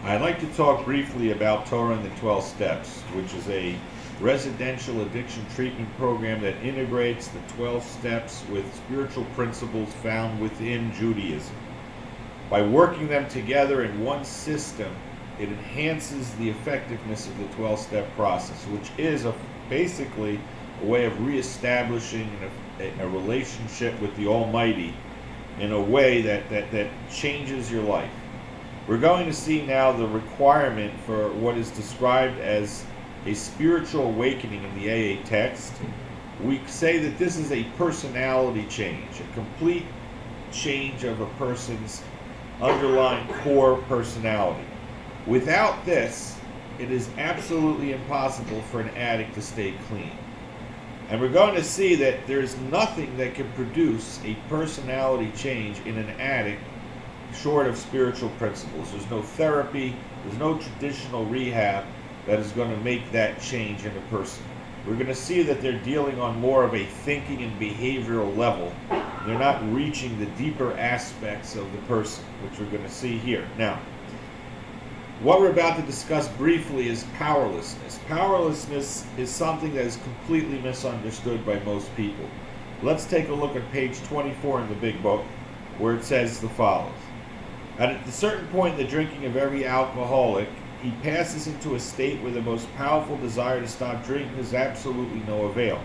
I'd like to talk briefly about Torah and the 12 Steps, which is a residential addiction treatment program that integrates the 12 steps with spiritual principles found within Judaism. By working them together in one system, it enhances the effectiveness of the 12-step process, which is basically a way of reestablishing a relationship with the Almighty in a way that changes your life. We're going to see now the requirement for what is described as a spiritual awakening in the AA text. We say that this is a personality change, a complete change of a person's underlying core personality. Without this, it is absolutely impossible for an addict to stay clean. And we're going to see that there's nothing that can produce a personality change in an addict short of spiritual principles. There's no therapy, there's no traditional rehab that is going to make that change in a person. We're going to see that they're dealing on more of a thinking and behavioral level. They're not reaching the deeper aspects of the person, which we're going to see here. Now, what we're about to discuss briefly is powerlessness. Powerlessness is something that is completely misunderstood by most people. Let's take a look at page 24 in the big book, where it says the follows. At a certain point in the drinking of every alcoholic, he passes into a state where the most powerful desire to stop drinking is absolutely no avail.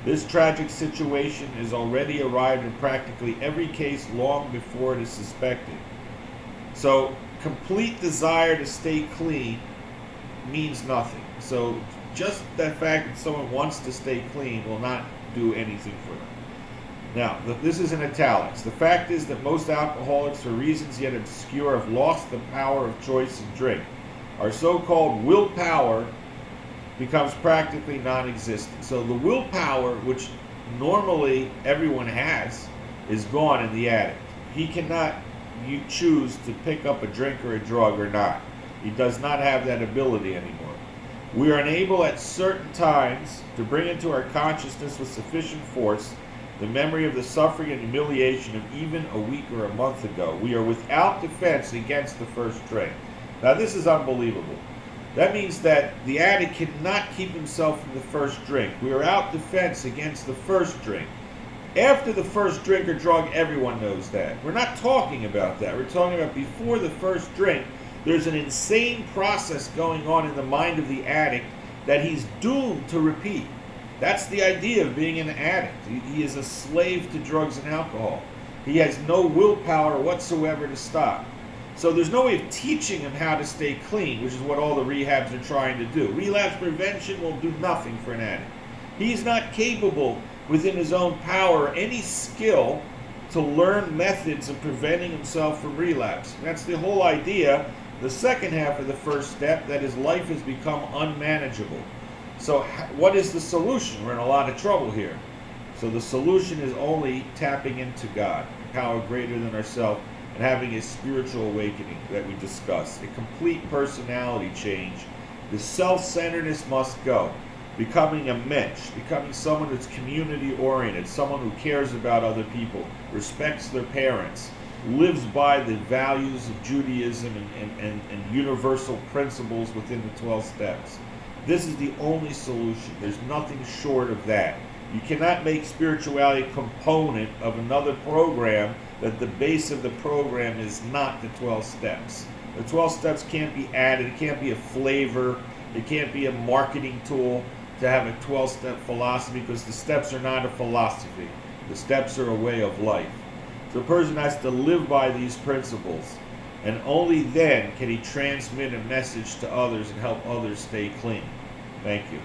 This tragic situation is already arrived in practically every case long before it is suspected. So, complete desire to stay clean means nothing. So, just that fact that someone wants to stay clean will not do anything for them. Now, this is in italics. The fact is that most alcoholics, for reasons yet obscure, have lost the power of choice in drink. Our so-called willpower becomes practically non-existent. So the willpower, which normally everyone has, is gone in the addict. He cannot choose to pick up a drink or a drug or not. He does not have that ability anymore. We are unable at certain times to bring into our consciousness with sufficient force the memory of the suffering and humiliation of even a week or a month ago. We are without defense against the first drink. Now this is unbelievable. That means that the addict cannot keep himself from the first drink. We are without defense against the first drink. After the first drink or drug, everyone knows that. We're not talking about that. We're talking about before the first drink. There's an insane process going on in the mind of the addict that he's doomed to repeat. That's the idea of being an addict. He is a slave to drugs and alcohol. He has no willpower whatsoever to stop. So there's no way of teaching him how to stay clean, which is what all the rehabs are trying to do. Relapse prevention will do nothing for an addict. He's not capable within his own power, any skill, to learn methods of preventing himself from relapse. And that's the whole idea, the second half of the first step, that his life has become unmanageable. So what is the solution? We're in a lot of trouble here. So the solution is only tapping into God, power greater than ourselves, and having a spiritual awakening that we discussed. A complete personality change. The self-centeredness must go. Becoming a mensch, becoming someone who's community-oriented, someone who cares about other people, respects their parents, lives by the values of Judaism and universal principles within the 12 steps. This is the only solution. There's nothing short of that. You cannot make spirituality a component of another program that the base of the program is not the 12 steps. The 12 steps can't be added. It can't be a flavor. It can't be a marketing tool to have a 12-step philosophy, because the steps are not a philosophy. The steps are a way of life. So a person has to live by these principles, and only then can he transmit a message to others and help others stay clean. Thank you.